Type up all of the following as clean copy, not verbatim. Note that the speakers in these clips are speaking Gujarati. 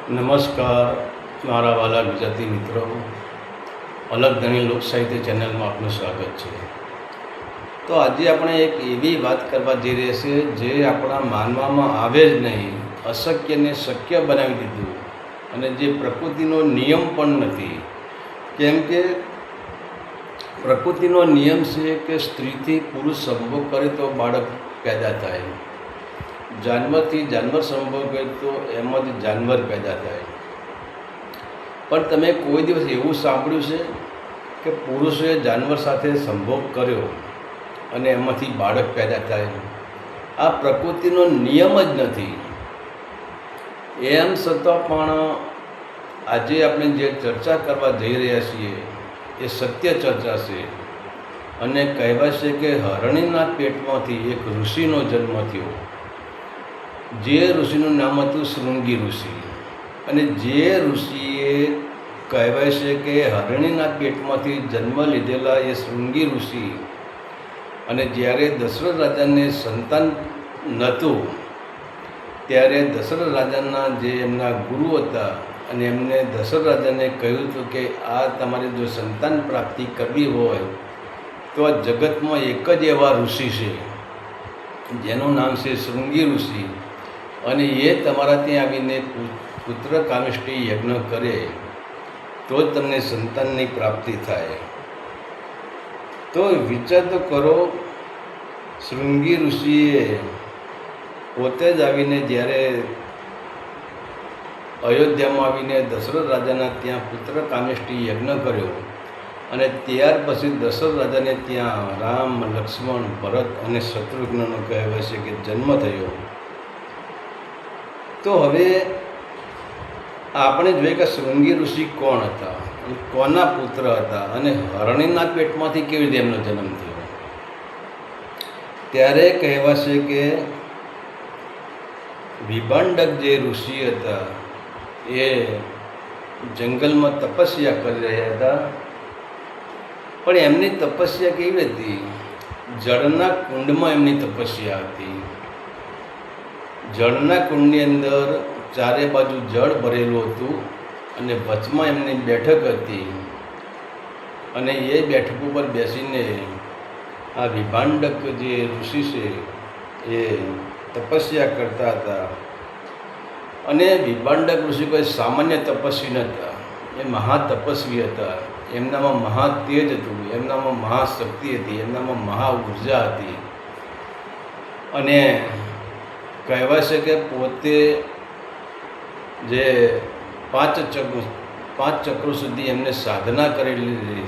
નમસ્કાર મારા વાલા ગુજરાતી મિત્રો, અલગ ધણી લોક સાહિત્ય ચેનલમાં આપનું સ્વાગત છે. તો આજે આપણે એક એવી વાત કરવા જઈ રહ્યા છીએ જે આપણા માનવામાં આવે જ નહીં, અશક્યને શક્ય બનાવી દીધું, અને જે પ્રકૃતિનો નિયમ પણ નથી. કેમ કે પ્રકૃતિનો નિયમ છે કે સ્ત્રીથી પુરુષ સંભોગ કરે તો બાળક પેદા થાય, જાનવરથી જાનવર સંભોગ કરે તો એમાં જ જાનવર પેદા થાય. પણ તમે કોઈ દિવસ એવું સાંભળ્યું છે કે પુરુષોએ જાનવર સાથે સંભોગ કર્યો અને એમાંથી બાળક પેદા થાય? આ પ્રકૃતિનો નિયમ જ નથી. એમ છતાં પણ આજે આપણે જે ચર્ચા કરવા જઈ રહ્યા છીએ એ સત્ય ચર્ચા છે. અને કહેવાય છે કે હરણીના પેટમાંથી એક ઋષિનો જન્મ થયો, જે ઋષિનું નામ હતું શૃંગી ઋષિ. અને જે ઋષિએ કહેવાય છે કે હરણીના પેટમાંથી જન્મ લીધેલા એ શૃંગી ઋષિ, અને જ્યારે દશરથ રાજાને સંતાન નહોતું ત્યારે દશરથ રાજાના જે એમના ગુરુ હતા અને એમને દશરથ રાજાને કહ્યું હતું કે આ તમારે જો સંતાન પ્રાપ્તિ કરવી હોય તો આ જગતમાં એક જ એવા ઋષિ છે જેનું નામ છે શૃંગી ઋષિ, અને એ તમારા ત્યાં આવીને પુત્ર કામિષ્ટી યજ્ઞ કરે તો જ તમને સંતાનની પ્રાપ્તિ થાય. તો વિચાર તો કરો, શૃંગી ઋષિએ પોતે જ આવીને જ્યારે અયોધ્યામાં આવીને દશરથ રાજાના ત્યાં પુત્ર કામિષ્ટી યજ્ઞ કર્યો, અને ત્યાર પછી દશરથ રાજાને ત્યાં રામ, લક્ષ્મણ, ભરત અને શત્રુઘ્નનો કહેવાય છે કે જન્મ થયો. તો હવે આપણે જોઈએ કે શૃંગી ઋષિ કોણ હતા, કોના પુત્ર હતા, અને હરણીના પેટમાંથી કેવી રીતે એમનો જન્મ થયો? ત્યારે કહેવાશે કે વિભાંડક જે ઋષિ હતા એ જંગલમાં તપસ્યા કરી રહ્યા હતા. પણ એમની તપસ્યા કેવી હતી? જળના કુંડમાં એમની તપસ્યા હતી. જળના કુંડની અંદર ચારે બાજુ જળ ભરેલું હતું, અને વચમાં એમની બેઠક હતી, અને એ બેઠક ઉપર બેસીને આ વિભાંડક જે ઋષિ છે એ તપસ્યા કરતા હતા. અને વિભાંડક ઋષિ કોઈ સામાન્ય તપસ્વી નહોતા, એ મહાતપસ્વી હતા. એમનામાં મહાતેજ હતું, એમનામાં મહાશક્તિ હતી, એમનામાં મહા ઉર્જા હતી. અને કહેવાય છે કે પોતે જે પાંચ ચક્રો સુધી એમને સાધના કરી લીધી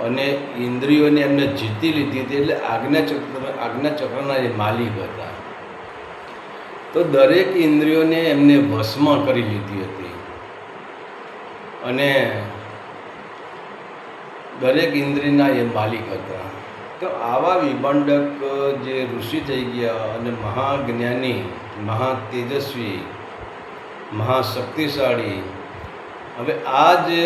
અને ઇન્દ્રિયોને એમને જીતી લીધી હતી, એટલે આજ્ઞાચક્રના એ માલિક હતા. તો દરેક ઇન્દ્રિયોને એમને વશમાં કરી લીધી હતી, અને દરેક ઇન્દ્રિયના એ માલિક હતા. તો આવા વિભાંડક જે ઋષિ થઈ ગયા અને મહાજ્ઞાની, મહાતેજસ્વી, મહાશક્તિશાળી. હવે આ જે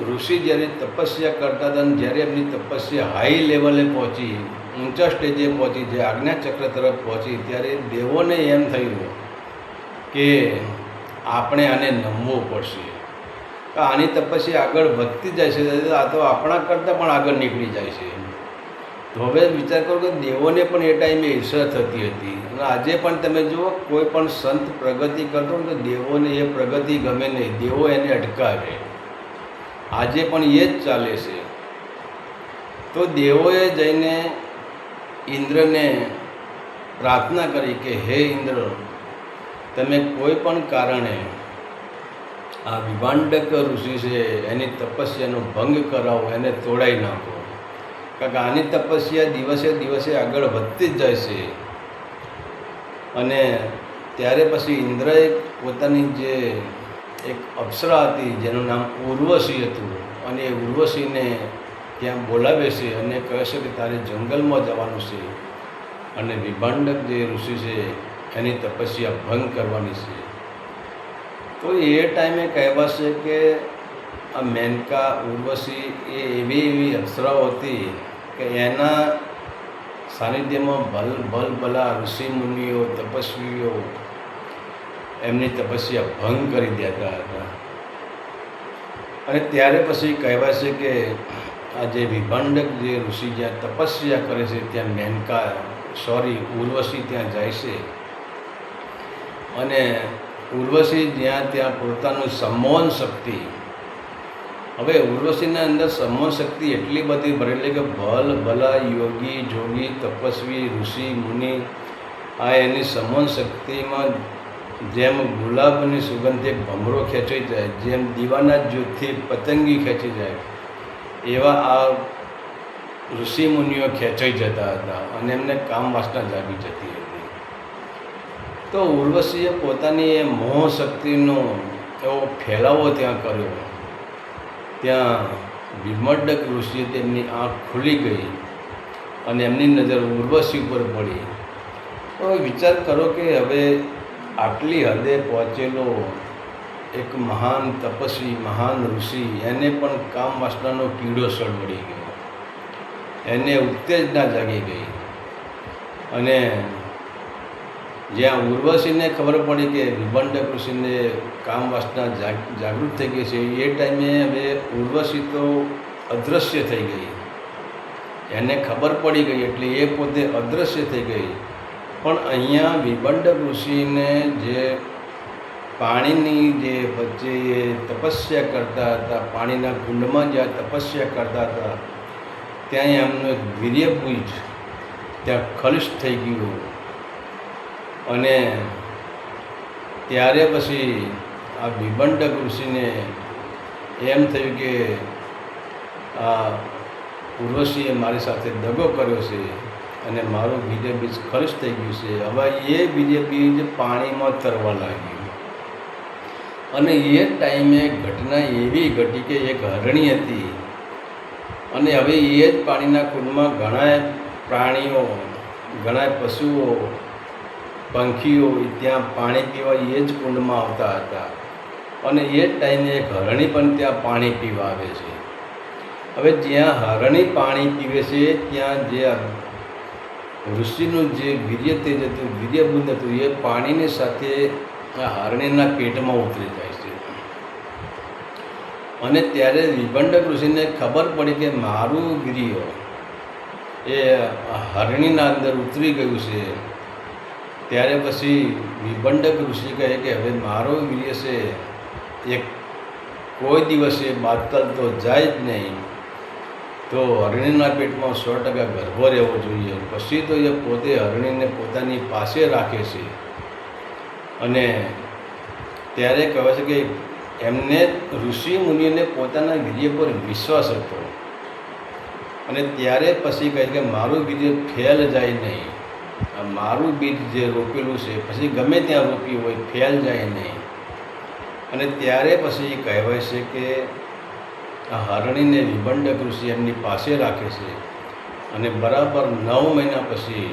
ઋષિ જ્યારે તપસ્યા કરતા હતા, અને જ્યારે એમની તપસ્યા હાઈ લેવલે પહોંચી, ઊંચા સ્ટેજે પહોંચી, જે આજ્ઞાચક્ર તરફ પહોંચી, ત્યારે દેવોને એમ થયું કે આપણે આને નમવું પડશે. આની તપસ્યા આગળ વધતી જાય છે, આ તો આપણા કરતાં પણ આગળ નીકળી જાય છે. તો હવે વિચાર કરો કે દેવોને પણ એ ટાઈમે ઈર્ષા થતી હતી. અને આજે પણ તમે જુઓ, કોઈ પણ સંત પ્રગતિ કરતો હોય તો દેવોને એ પ્રગતિ ગમે નહીં, દેવો એને અટકાવે. આજે પણ એ જ ચાલે છે. તો દેવોએ જઈને ઇન્દ્રને પ્રાર્થના કરી કે હે ઇન્દ્ર, તમે કોઈ પણ કારણે આ વિભાંડક ઋષિ છે એની તપસ્યાનો ભંગ કરાવો, એને તોડાવી નાખો, કારણ કે આની તપસ્યા દિવસે દિવસે આગળ વધતી જ જાય છે. અને ત્યારે પછી ઇન્દ્રએ પોતાની જે એક અપ્સરા હતી જેનું નામ ઉર્વશી હતું, અને એ ઉર્વશીને ત્યાં બોલાવે છે અને કહે છે કે તારે જંગલમાં જવાનું છે અને વિભાંડક જે ઋષિ છે એની તપસ્યા ભંગ કરવાની છે. તો એ ટાઈમે કહેવાશે કે આ મેનકા, ઉર્વશી એ એવી અપ્સરાઓ હતી કે એના સાનિધ્યમાં ભલા ઋષિ મુનિઓ, તપસ્વીઓ એમની તપસ્યા ભંગ કરી દેતા હતા. અને ત્યારે પછી કહેવાય છે કે આ જે વિભંડક જે ઋષિ જ્યાં તપસ્યા કરે છે ત્યાં ઉર્વશી ત્યાં જાય છે. અને ઉર્વશી ત્યાં પોતાનું સંમોહન શક્તિ, હવે ઉર્વશીના અંદર સંમોહન શક્તિ એટલી બધી ભરેલી કે ભલા યોગી જોગી તપસ્વી ઋષિ મુનિ આ એની સંમોહન શક્તિમાં જેમ ગુલાબની સુગંધ એક ભમરો ખેંચાઈ જાય, જેમ દીવાના જ્યોતથી પતંગી ખેંચી જાય, એવા આ ઋષિ મુનિઓ ખેંચાઈ જતા હતા અને એમને કામ વાસના જાગી જતી હતી. તો ઉર્વશીએ પોતાની એ મોહ શક્તિનો એવો ફેલાવો ત્યાં કર્યો. ત્યાં વિભંડક ઋષિએ તેમની આંખ ખુલી ગઈ અને એમની નજર ઉર્વશી ઉપર પડી. તો વિચાર કરો કે હવે આટલી હદે પહોંચેલો એક મહાન તપસ્વી મહાન ઋષિ, એને પણ કામ વાસનાનો કીડો સળવળી ગયો, એને ઉત્તેજના જાગી ગઈ. અને જ્યાં ઉર્વશીને ખબર પડી કે વિભંડક ઋષિને કામ વાસના જાગૃત થઈ ગઈ છે, એ ટાઈમે હવે ઉર્વશી તો અદૃશ્ય થઈ ગઈ. એને ખબર પડી ગઈ એટલે એ પોતે અદૃશ્ય થઈ ગઈ. પણ અહીંયા વિભંડક ઋષિને જે પાણીની જે વચ્ચે એ તપસ્યા કરતા હતા, પાણીના કુંડમાં જ્યાં તપસ્યા કરતા હતા, ત્યાં એમનું એક વીર્યબીજ ત્યાં ખલિષ્ઠ થઈ ગયું. અને ત્યારે પછી આ વિભંડક ઋષિને એમ થયું કે આ ઉર્વશીએ મારી સાથે દગો કર્યો છે અને મારું વીર્યબીજ ખલિષ્ઠ થઈ ગયું છે. હવે એ વીર્યબીજ પાણીમાં તરવા લાગ્યું. અને એ ટાઈમે ઘટના એવી ઘટી કે એક હરણી હતી અને હવે એ જ પાણીના કુંડમાં ઘણા પ્રાણીઓ, ઘણા પશુઓ, પંખીઓ ત્યાં પાણી પીવા એ જ કુંડમાં આવતા હતા. અને એ જ ટાઈમે એક હરણી પણ ત્યાં પાણી પીવા આવે છે. હવે જ્યાં હરણી પાણી પીવે છે ત્યાં જે ઋષિનું જે વીર્ય તેજ હતું, વીર્યબુંદ હતું, એ પાણીની સાથે આ હરણીના પેટમાં ઉતરી જાય છે. અને ત્યારે વિભંડક ઋષિને ખબર પડી કે મારું વીર્ય એ હરણીના અંદર ઉતરી ગયું છે. ત્યારે પછી વિભંડક ઋષિ કહે કે હવે મારો વીર્ય છે એ કોઈ દિવસે બાતલ તો જાય જ નહીં, તો હરણીના પેટમાં 100% ગર્ભો રહેવો જોઈએ. પછી તો એ પોતે હરણીને પોતાની પાસે રાખે છે. અને ત્યારે કહે છે કે એમને ઋષિ મુનિને પોતાના વીર્ય પર વિશ્વાસ હતો. અને ત્યારે પછી કહે કે મારું વીર્ય ફેલ જાય નહીં, આ મારું બીજ જે રોપેલું છે પછી ગમે ત્યાં રોપ્યું હોય ફેલ જાય નહીં. અને ત્યારે પછી કહેવાય છે કે આ હરણીને વિભંડક ઋષિ એમની પાસે રાખે છે. અને બરાબર 9 મહિના પછી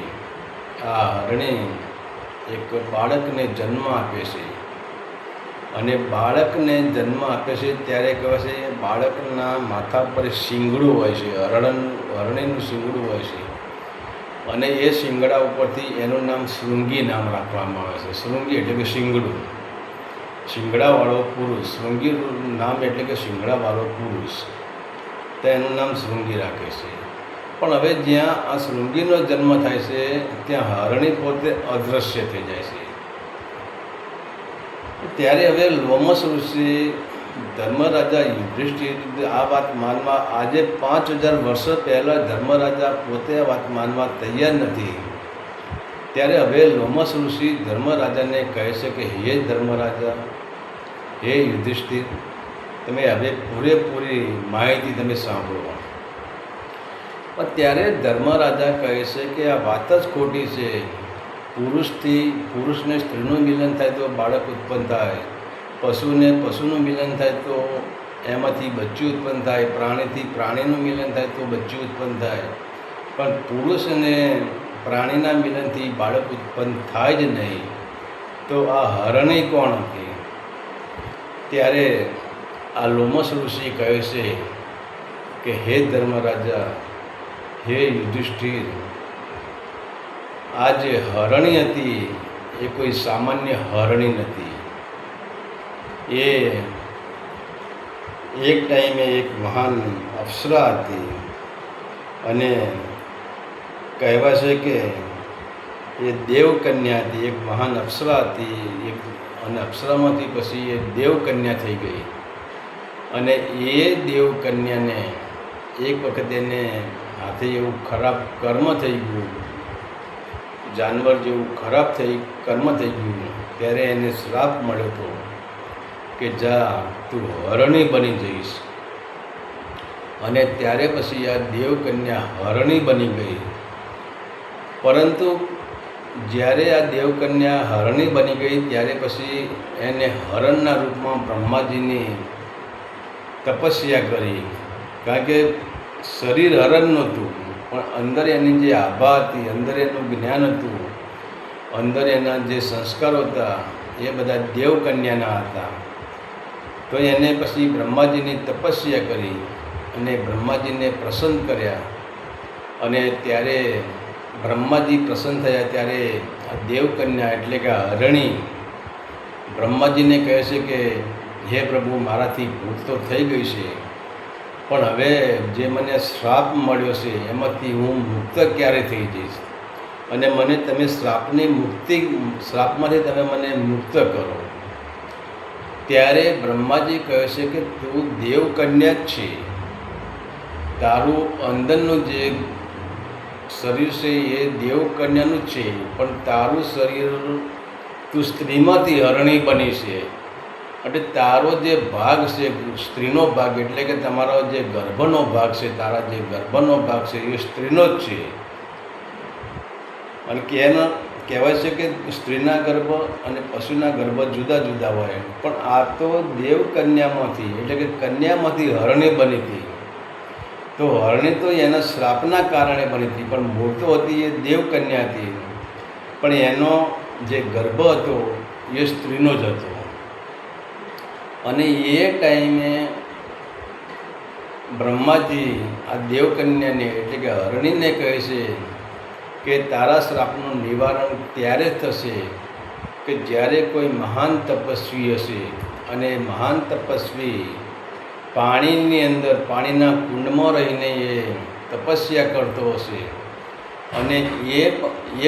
આ હરણી એક બાળકને જન્મ આપે છે. અને બાળકને જન્મ આપે છે ત્યારે કહેવાય છે બાળકના માથા પર શિંગડું હોય છે, હરણીનું શિંગડું હોય છે. અને એ શિંગડા ઉપરથી એનું નામ શૃંગી નામ રાખવામાં આવે છે. શૃંગી એટલે કે શિંગડું, શિંગડાવાળો પુરુષ. શૃંગી નામ એટલે કે શિંગડાવાળો પુરુષ, તો એનું નામ શૃંગી રાખે છે. પણ હવે જ્યાં આ શૃંગીનો જન્મ થાય છે ત્યાં હરણી પોતે અદૃશ્ય થઈ જાય છે. ત્યારે હવે લોમશ ઋષિ ધર્મરાજા યુધિષ્ઠિર આ વાત માનવા, આજે 5000 વર્ષ પહેલાં ધર્મરાજા પોતે આ વાત માનવા તૈયાર નથી. ત્યારે હવે લોમશ ઋષિ ધર્મરાજાને કહે છે કે હે ધર્મરાજા, હે યુધિષ્ઠિર, તમે હવે પૂરેપૂરી માહિતી તમે સાંભળો. પણ ત્યારે ધર્મરાજા કહે છે કે આ વાત જ ખોટી છે. પુરુષને સ્ત્રીનું મિલન થાય તો બાળક ઉત્પન્ન થાય, પશુને પશુનું મિલન થાય તો એમાંથી બચ્ચું ઉત્પન્ન થાય, પ્રાણીથી પ્રાણીનું મિલન થાય તો બચ્ચું ઉત્પન્ન થાય. પણ પુરુષ અને પ્રાણીના મિલનથી બાળક ઉત્પન્ન થાય જ નહીં. તો આ હરણી કોણ હતી? ત્યારે આ લોમશ ઋષિ કહે છે કે હે ધર્મરાજા, હે યુધિષ્ઠિર, આ જે હરણી હતી એ કોઈ સામાન્ય હરણી નથી. એ એક ટાઈમે એક મહાન અપ્સરા હતી અને કહેવાય છે કે એ દેવકન્યા હતી, એક મહાન અપ્સરા હતી અને અપ્સરામાંથી પછી એ દેવકન્યા થઈ ગઈ. અને એ દેવકન્યાને એક વખત એને હાથે એવું ખરાબ કર્મ થઈ ગયું, જાનવર જેવું ખરાબ કર્મ થઈ ગયું, ત્યારે એને શ્રાપ મળ્યો હતો કે જા તું હરણી બની જઈશ. અને ત્યારે પછી આ દેવકન્યા હરણી બની ગઈ. પરંતુ જ્યારે આ દેવકન્યા હરણી બની ગઈ ત્યારે પછી એને હરણના રૂપમાં બ્રહ્માજીની તપસ્યા કરી. કારણ કે શરીર હરણ નહોતું, પણ અંદર એની જે આભા હતી, અંદર એનું જ્ઞાન હતું, અંદર એના જે સંસ્કારો હતા એ બધા દેવકન્યાના હતા. તો એને પછી બ્રહ્માજીની તપસ્યા કરી અને બ્રહ્માજીને પ્રસન્ન કર્યા. અને ત્યારે બ્રહ્માજી પ્રસન્ન થયા ત્યારે આ દેવકન્યા એટલે કે હરણી બ્રહ્માજીને કહે છે કે હે પ્રભુ, મારાથી ભૂલ તો થઈ ગઈ છે, પણ હવે જે મને શ્રાપ મળ્યો છે એમાંથી હું મુક્ત ક્યારે થઈ જઈશ? અને મને તમે શ્રાપમાંથી તમે મને મુક્ત કરો. ત્યારે બ્રહ્માજી કહે છે કે તું દેવકન્યા જ છે, તારું અંદરનું જે શરીર છે એ દેવકન્યાનું જ છે, પણ તારું શરીર તું સ્ત્રીમાંથી હરણી બની છે. એટલે તારો જે ભાગ છે સ્ત્રીનો ભાગ, એટલે કે તમારો જે ગર્ભનો ભાગ છે, તારા જે ગર્ભનો ભાગ છે એ સ્ત્રીનો જ છે. અને કહેવાય છે કે સ્ત્રીના ગર્ભ અને પશુના ગર્ભ જુદા જુદા હોય, પણ આ તો દેવકન્યામાંથી એટલે કે કન્યામાંથી હરણી બની હતી. તો હરણી તો એના શ્રાપના કારણે બની હતી, પણ મૂળ તો હતી એ દેવકન્યા હતી, પણ એનો જે ગર્ભ હતો એ સ્ત્રીનો જ હતો. અને એ ટાઈમે બ્રહ્માજી આ દેવકન્યાને એટલે કે હરણીને કહે છે કે તારા શ્રાપનું નિવારણ ત્યારે થશે કે જ્યારે કોઈ મહાન તપસ્વી હશે, અને મહાન તપસ્વી પાણીની અંદર પાણીના કુંડમાં રહીને એ તપસ્યા કરતો હશે, અને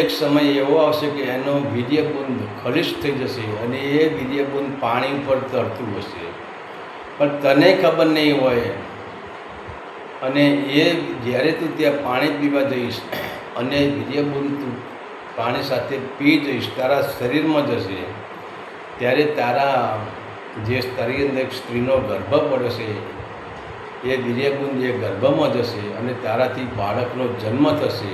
એક સમય એવો આવશે કે એનો વીર્યબુંદ ખલિશ થઈ જશે અને એ વીર્યબુંદ પાણી ઉપર તરતું હશે, પણ તને ખબર નહીં હોય. અને એ જ્યારે તું ત્યાં પાણી પીવા જઈશ અને વીર્યબુંદ તું પાણી સાથે પી જઈશ, તારા શરીરમાં જશે, ત્યારે તારા જે શરીર અંદર એક સ્ત્રીનો ગર્ભ પડ્યો છે એ વીર્યબુંદ એ ગર્ભમાં જશે અને તારાથી બાળકનો જન્મ થશે.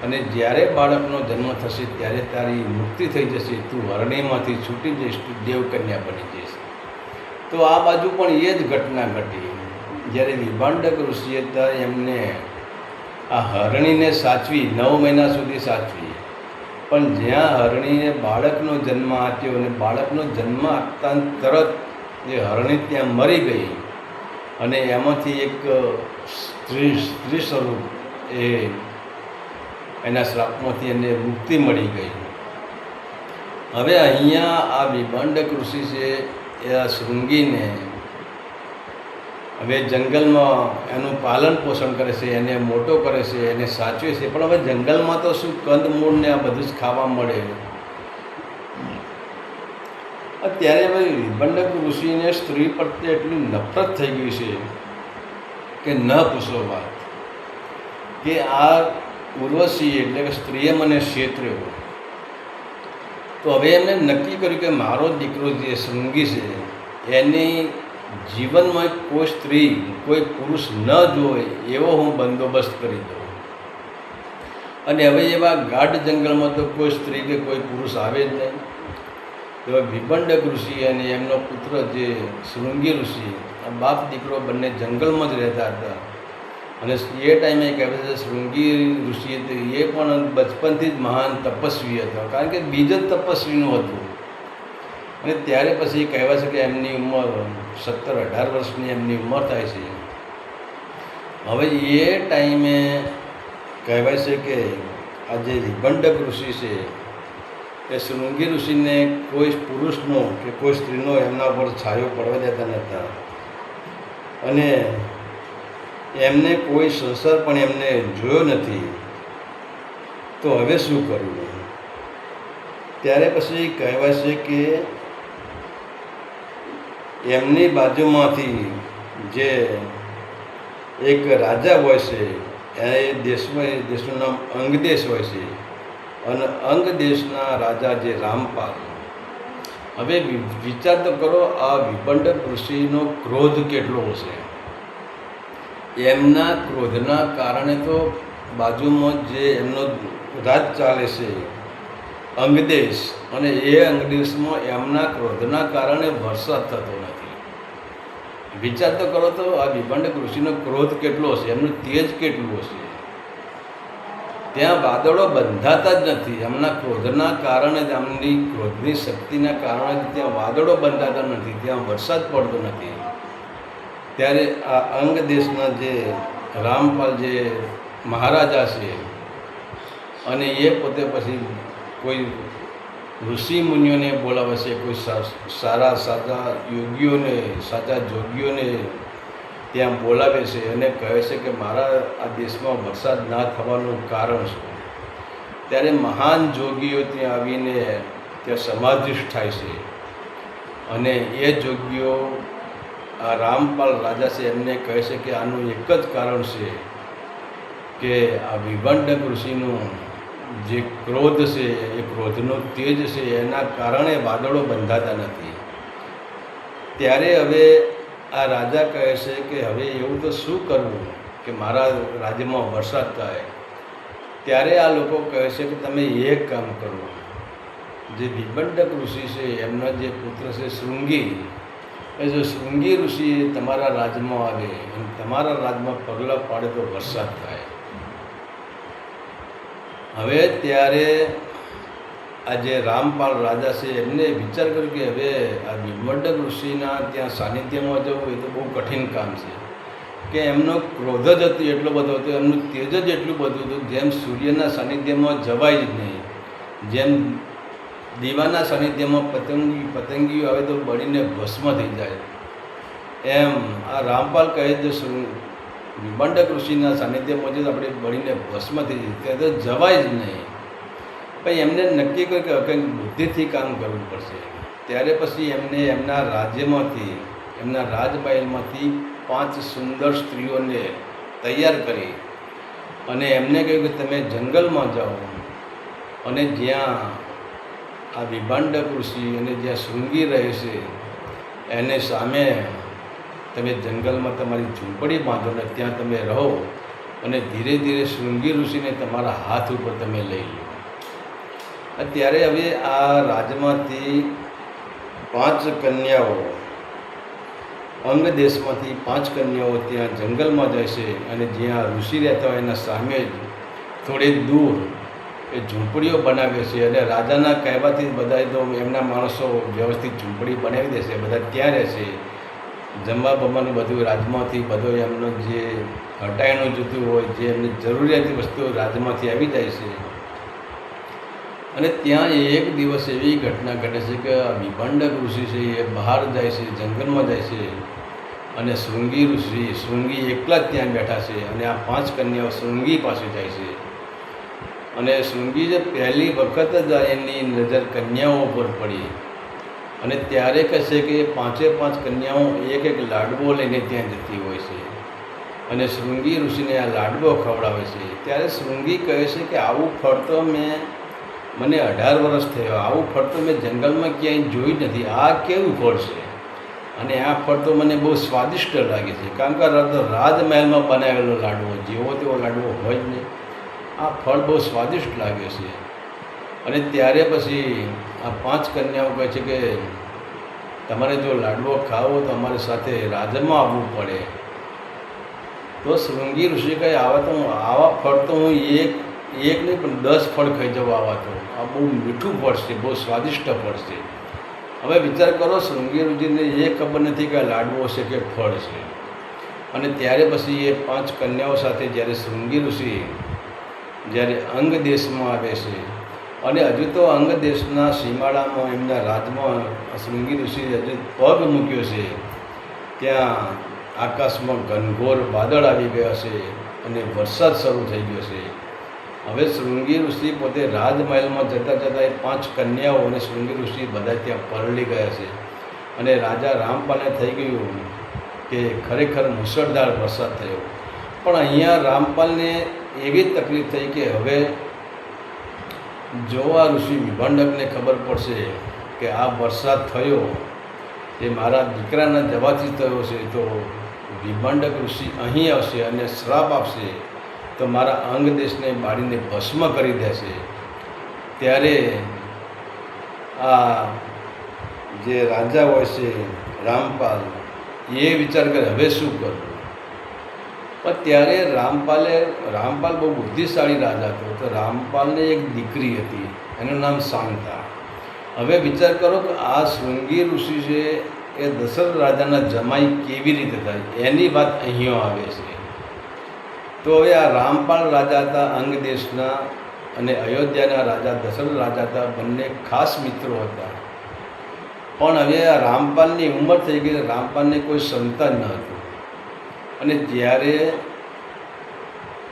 અને જ્યારે બાળકનો જન્મ થશે ત્યારે તારી મુક્તિ થઈ જશે, તું હરણીમાંથી છૂટી જઈશ, તું દેવકન્યા બની જઈશ. તો આ બાજુ પણ એ જ ઘટના ઘટી. જ્યારે વિભાંડક ઋષિએ એમને આ હરણીને સાચવી 9 મહિના સુધી સાચવી, પણ જ્યાં હરણીને બાળકનો જન્મ આપ્યો અને બાળકનો જન્મ આપતા તરત એ હરણી ત્યાં મરી ગઈ અને એમાંથી એક સ્ત્રી સ્વરૂપ એના શ્રાપમાંથી એને મુક્તિ મળી ગઈ. હવે અહીંયા આ વિભાંડક ઋષિ છે એ આ શૃંગીને હવે જંગલમાં એનું પાલન પોષણ કરે છે, એને મોટો કરે છે, એને સાચવે છે. પણ હવે જંગલમાં તો શું કંદમૂળ ને આ બધું જ ખાવા મળે. અત્યારે હવે વિભાંડક ઋષિને સ્ત્રી પ્રત્યે એટલી નફરત થઈ ગઈ છે કે ન પૂછો વાત. કે આ ઉર્વશી એટલે કે સ્ત્રીએ મને છેતર્યો. તો હવે એમણે નક્કી કર્યું કે મારો દીકરો જે શૃંગી છે એની જીવનમાં કોઈ સ્ત્રી કોઈ પુરુષ ન જોવે એવો હું બંદોબસ્ત કરી દઉં. અને હવે એવા ગાઢ જંગલમાં તો કોઈ સ્ત્રી કે કોઈ પુરુષ આવે જ નહીં. એવા વિભાંડક ઋષિ અને એમનો પુત્ર જે શૃંગી ઋષિ, આ બાપ દીકરો બંને જંગલમાં જ રહેતા હતા. અને એ ટાઈમે કહેવાય છે શૃંગી ઋષિ એ પણ બચપનથી જ મહાન તપસ્વી હતો, કારણ કે બીજ જ તપસ્વીનું હતું. અને ત્યારે પછી કહેવાય છે કે એમની ઉંમર 17-18 વર્ષની એમની ઉંમર થાય છે. હવે એ ટાઈમે કહેવાય છે કે આ જે વિભાંડક ઋષિ છે એ શૃંગી ઋષિને કોઈ પુરુષનો કે કોઈ સ્ત્રીનો એમના ઉપર છાયો પડવા દેતા નહોતા અને એમને કોઈ સંસાર પણ એમને જોયો નથી. તો હવે શું કરવું? ત્યારે પછી કહેવાય છે કે એમની બાજુમાંથી જે એક રાજા હોય છે, એ દેશનું નામ અંગદેશ હોય છે, અને અંગ દેશના રાજા જે રામપાલ. હવે વિચાર તો કરો, આ વિભંડક ઋષિનો ક્રોધ કેટલો હશે. એમના ક્રોધના કારણે તો બાજુમાં જે એમનો રાજ ચાલે છે અંગદેશ, અને એ અંગદેશમાં એમના ક્રોધના કારણે વરસાદ થતો નથી. વિચાર તો કરો તો આ વિભંડક ઋષિનો ક્રોધ કેટલો હશે, એમનું તેજ કેટલું હશે. ત્યાં વાદળો બંધાતા જ નથી. એમના ક્રોધના કારણે જ, એમની ક્રોધની શક્તિના કારણે જ ત્યાં વાદળો બંધાતા નથી, ત્યાં વરસાદ પડતો નથી. ત્યારે આ અંગ દેશના જે રામપાલ જે મહારાજા છે, અને એ પોતે પછી કોઈ ઋષિ મુનિઓને બોલાવે છે, કોઈ સારા સાચા યોગીઓને, સાચા જોગીઓને ત્યાં બોલાવે છે અને કહે છે કે મારા આ દેશમાં વરસાદ ના થવાનું કારણ છે. ત્યારે મહાન જોગીઓ ત્યાં આવીને ત્યાં સમાધિસ્થ થાય છે, અને એ જોગીઓ આ રામપાલ રાજા છે એમને કહે છે કે આનું એક જ કારણ છે કે આ વિભંડક ઋષિનું જે ક્રોધ છે, એ ક્રોધનો તેજ છે, એના કારણે વાદળો બંધાતા નથી. ત્યારે હવે આ રાજા કહે છે કે હવે એવું તો શું કરવું કે મારા રાજ્યમાં વરસાદ થાય. ત્યારે આ લોકો કહે છે કે તમે એક કામ કરો, જે વિભંડક ઋષિ છે એમના જે પુત્ર છે શૃંગી, એ જો શૃંગી ઋષિ તમારા રાજ્યમાં આવે અને તમારા રાજ્યમાં પગલાં પાડે તો વરસાદ થાય. હવે ત્યારે આ જે રામપાલ રાજા છે એમને વિચાર કર્યો કે હવે આ વિભંડક ઋષિના ત્યાં સાનિધ્યમાં જવું એ તો બહુ કઠિન કામ છે, કે એમનો ક્રોધ જ હતો એટલો બધો હતો, એમનું તેજ જ એટલું બધું હતું, જેમ સૂર્યના સાનિધ્યમાં જવાય જ નહીં, જેમ દીવાના સાનિધ્યમાં પતંગીઓ આવે તો બળીને ભસ્મ થઈ જાય, એમ આ રામપાલ કહે છે વિભંડક ઋષિના સાનિધ્યમાં જ આપણે બળીને ભસ્મ થઈ જાય, ત્યાં તો જવાય જ નહીં. પછી એમને નક્કી કર્યું કે કંઈક બુદ્ધિથી કામ કરવું પડશે. ત્યારે પછી એમને એમના રાજ્યમાંથી, એમના રાજમહેલમાંથી 5 સુંદર સ્ત્રીઓને તૈયાર કરી અને એમને કહ્યું કે તમે જંગલમાં જાઓ અને જ્યાં આ વિભંડક ઋષિ અને જ્યાં શૃંગી રહે છે એને સામે તમે જંગલમાં તમારી ઝૂંપડી બાંધો ને ત્યાં તમે રહો, અને ધીરે ધીરે શૃંગી ઋષિને તમારા હાથ ઉપર તમે લઈ લો. અત્યારે હવે આ રાજમાંથી 5 કન્યાઓ, અંગ દેશમાંથી 5 કન્યાઓ ત્યાં જંગલમાં જાય છે, અને જ્યાં ઋષિ રહેતા હોય એના સામે જ થોડી દૂર એ ઝૂંપડીઓ બનાવે છે, અને રાજાના કહેવાથી બધા તો એમના માણસો વ્યવસ્થિત ઝૂંપડી બનાવી દેશે, બધા ત્યાં રહેશે. જમવા બમવાનું બધું રાજમાંથી બધું એમનું જે હટાયણું જોતું હોય, જે એમની જરૂરિયાતી વસ્તુઓ રાજમાંથી આવી જાય છે. અને ત્યાં એક દિવસ એવી ઘટના ઘટે છે કે આ વિભંડક ઋષિ છે એ બહાર જાય છે, જંગલમાં જાય છે, અને શૃંગી એકલા જ ત્યાં બેઠા છે, અને આ 5 કન્યાઓ શૃંગી પાસે જાય છે. અને શૃંગી જે પહેલી વખત જ એની નજર કન્યાઓ પર પડી, અને ત્યારે કહેશે કે 5 કન્યાઓ એક એક લાડવો લઈને ત્યાં જતી હોય છે, અને શૃંગી ઋષિને આ લાડવો ખવડાવે છે. ત્યારે શૃંગી કહે છે કે આવું ફળ તો મને 18 વર્ષ થયો, આવું ફળ તો મેં જંગલમાં ક્યાંય જોયું નથી. આ કેવું ફળ છે? અને આ ફળ તો મને બહુ સ્વાદિષ્ટ લાગે છે, કારણ કે રાજમહેલમાં બનાવેલો લાડવો, જેવો તેવો લાડવો હોય જ નહીં. આ ફળ બહુ સ્વાદિષ્ટ લાગે છે. અને ત્યારે પછી આ 5 કન્યાઓ કહે છે કે તમારે જો લાડવો ખાવો તો અમારી સાથે રાજમાં આવવું પડે. તો શૃંગી ઋષિ કહે આવા ફળ તો હું એક નહીં પણ 10 ફળ ખાઈ જવા આવા તો. આ બહુ મીઠું ફળ છે, બહુ સ્વાદિષ્ટ ફળ છે. હવે વિચાર કરો, શૃંગી ઋષિને એ ખબર નથી કે લાડવો છે કે ફળ છે. અને ત્યારે પછી એ 5 કન્યાઓ સાથે જ્યારે શૃંગી ઋષિ જ્યારે અંગ દેશમાં આવે છે, અને હજુ તો અંગ દેશના સીમાડામાં એમના રાજમાં શૃંગી ઋષિ હજુ પગ મૂક્યો છે ત્યાં આકાશમાં ઘનઘોર વાદળ આવી ગયા છે અને વરસાદ શરૂ થઈ ગયો છે. હવે શૃંગી ઋષિ પોતે રાજમહેલમાં જતાં જતાં 5 કન્યાઓ અને શૃંગી ઋષિ બધા ત્યાં પરળી ગયા છે અને રાજા રામપાલને થઈ ગયું કે ખરેખર મુશળધાર વરસાદ થયો. પણ અહીંયા રામપાલને એવી તકલીફ થઈ કે હવે જો આ ઋષિ વિભંડકને ખબર પડશે કે આ વરસાદ થયો એ મારા દીકરાના જવાથી થયો છે તો વિભંડક ઋષિ અહીં આવશે અને શ્રાપ આપશે તો મારા અંગ દેશને બાળીને ભસ્મ કરી દેશે. ત્યારે આ જે રાજા હોય છે રામપાલ એ વિચાર કરે હવે શું કરવું. પણ ત્યારે રામપાલ બહુ બુદ્ધિશાળી રાજા હતો. તો રામપાલને એક દીકરી હતી, એનું નામ શાંતા. હવે વિચાર કરો કે આ શૃંગી ઋષિ છે એ દશરથ રાજાના જમાઈ કેવી રીતે થાય, એની વાત અહીંયા આવે છે. તો હવે આ રામપાલ રાજા હતા અંગ દેશના અને અયોધ્યાના રાજા દશરથ રાજા હતા, બંને ખાસ મિત્રો હતા. પણ હવે આ રામપાલની ઉંમર થઈ ગઈ, રામપાલને કોઈ સંતાન ન હતું. અને જ્યારે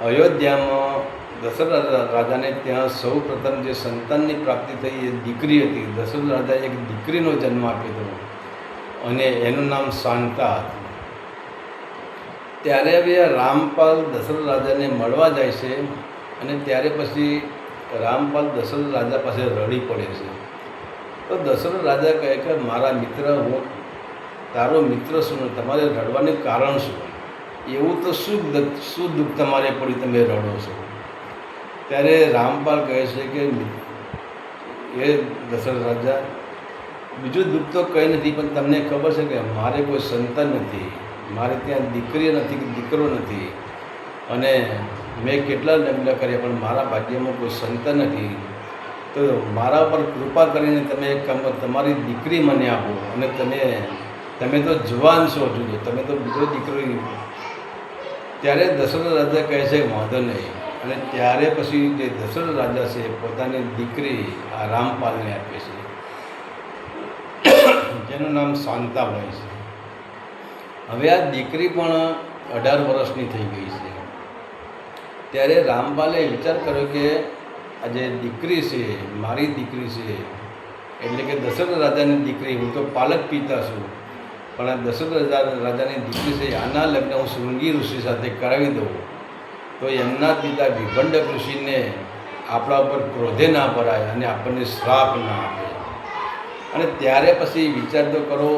અયોધ્યામાં દશરથ રાજાને ત્યાં સૌ પ્રથમ જે સંતાનની પ્રાપ્તિ થઈ એ દીકરી હતી. દશરથ રાજાએ એક દીકરીનો જન્મ આપ્યો હતો અને એનું નામ શાંતા હતું. ત્યારે હવે રામપાલ દશરથ રાજાને મળવા જાય છે અને ત્યારે પછી રામપાલ દશરથ રાજા પાસે રડી પડે છે. તો દશરથ રાજા કહે કે મારા મિત્ર, હું તારો મિત્ર છું, તમારે રડવાનું કારણ શું? એવું તો શું દુઃખ તમારે પડી તમે રડો છો? ત્યારે રામપાલ કહે છે કે એ દશરથ રાજા, બીજું દુઃખ તો કંઈ નથી, પણ તમને ખબર છે કે મારે કોઈ સંતાન નથી, મારે ત્યાં દીકરી નથી કે દીકરો નથી, અને મેં કેટલા લગ્ન કર્યા પણ મારા ભાગ્યમાં કોઈ સંતાન નથી. તો મારા પર કૃપા કરીને તમે તમારી દીકરી મને આપો. અને તમે તો જવાન છો, જોજો તમે તો બીજો દીકરો. ત્યારે દશરથ રાજા કહે છે વાંધો નહીં. અને ત્યારે પછી જે દશરથ રાજા છે પોતાની દીકરી આ રામપાલને આપે છે, જેનું નામ શાંતા હોય છે. હવે આ દીકરી પણ 18 વર્ષની થઈ ગઈ છે. ત્યારે રામપાલે વિચાર કર્યો કે આ જે દીકરી છે મારી દીકરી છે, એટલે કે દશરથ રાજાની દીકરી, હું તો પાલક પિતા છું, પણ આ દશરથ રાજાની દીકરી છે આના લગ્ન હું શૃંગી ઋષિ સાથે કરાવી દઉં તો એમના પિતા વિભંડક ઋષિને આપણા ઉપર ક્રોધે ના ભરાય અને આપણને શ્રાપ ના આપે. અને ત્યારે પછી વિચાર તો કરો,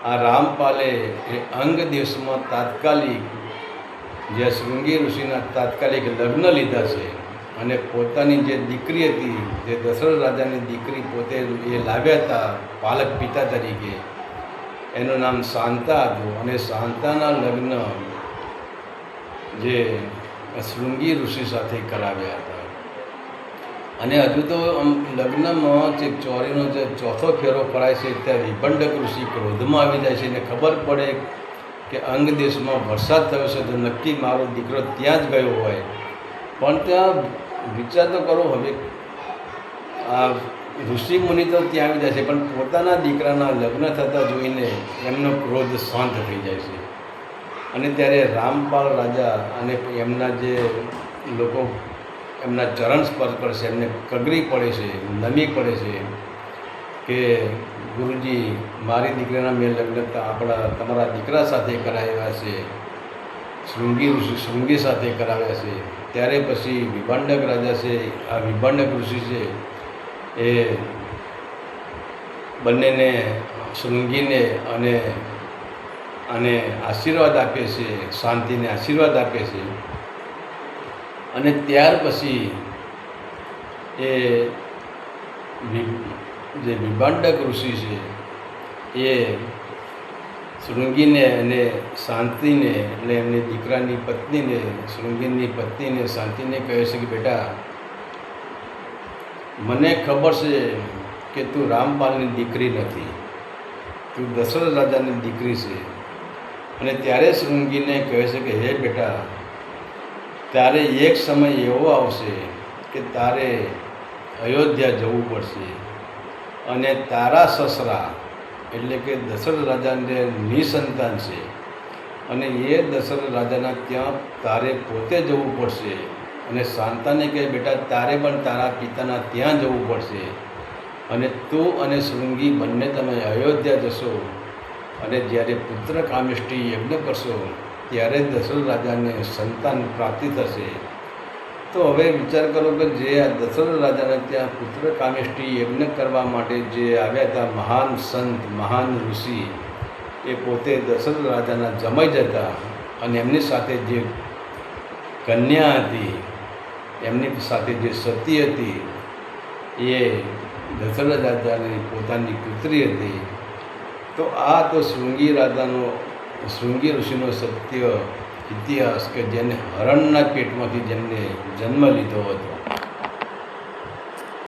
આ રામપાલે એ અંગ દેશમાં તાત્કાલિક જે શૃંગી ઋષિના તાત્કાલિક લગ્ન લીધા છે અને પોતાની જે દીકરી હતી, જે દશરથ રાજાની દીકરી પોતે એ લાવ્યા હતા પાલક પિતા તરીકે, એનું નામ શાંતા હતું. અને શાંતાના લગ્ન જે શૃંગી ઋષિ સાથે કરાવ્યા હતા. અને હજુ તો લગ્નમાં જે ચોરીનો જે ચોથો ફેરો ફરાય છે ત્યાં વિભંડક ઋષિ ક્રોધમાં આવી જાય છે અને ખબર પડે કે અંગ દેશમાં વરસાદ થયો છે તો નક્કી મારો દીકરો ત્યાં જ ગયો હોય. પણ ત્યાં વિચાર તો કરો, હવે આ ઋષિ મુનિ તો ત્યાં આવી જાય છે પણ પોતાના દીકરાના લગ્ન થતાં જોઈને એમનો ક્રોધ શાંત થઈ જાય છે. અને ત્યારે રામપાલ રાજા અને એમના જે લોકો એમના ચરણ સ્પર્શ કરે છે, એમને કગરી પડે છે, નમી પડે છે કે ગુરુજી, મારી દીકરીના મેં લગ્ન તમારા દીકરા સાથે કરાવ્યા છે, શૃંગી સાથે કરાવ્યા છે. ત્યારે પછી વિભંડક રાજા છે, આ વિભંડક ઋષિ છે એ બંનેને શૃંગીને અને આશીર્વાદ આપે છે, શાંતિને આશીર્વાદ આપે છે. અને ત્યાર પછી એ જે વિભંડક ઋષિ છે એ શૃંગીને અને શાંતિને, એટલે એમની દીકરાની પત્નીને, શૃંગીની પત્નીને શાંતિને કહે છે કે બેટા, મને ખબર છે કે તું રામપાલની દીકરી નથી, તું દશરથ રાજાની દીકરી છે. અને ત્યારે શૃંગીને કહે છે કે હે બેટા, તારે એક સમય એવો આવશે કે તારે અયોધ્યા જવું પડશે અને તારા સસરા એટલે કે દશરથ રાજાને નિસંતાન છે અને એ દશરથ રાજાના ત્યાં તારે પોતે જવું પડશે અને શાંતાને કહે બેટા તારે પણ તારા પિતાના ત્યાં જવું પડશે અને તું અને શૃંગી બંને તમે અયોધ્યા જશો અને જ્યારે પુત્ર કામેષ્ટી યજ્ઞ કરશો ત્યારે દશરથ રાજાને સંતાન પ્રાપ્તિ થશે. તો હવે વિચાર કરો કે જે આ દશરથ રાજાને ત્યાં પુત્ર કામેષ્ટી યજ્ઞ કરવા માટે જે આવ્યા હતા મહાન સંત મહાન ઋષિ, એ પોતે દશરથ રાજાના જમાઈ જતા અને એમની સાથે જે કન્યા હતી, એમની સાથે જે સતી હતી, એ દશરથ રાજાની પોતાની પુત્રી હતી. તો આ તો શૃંગી ઋષિનો સત્ય ઇતિહાસ કે જેને હરણના પેટમાંથી જેમને જન્મ લીધો હતો.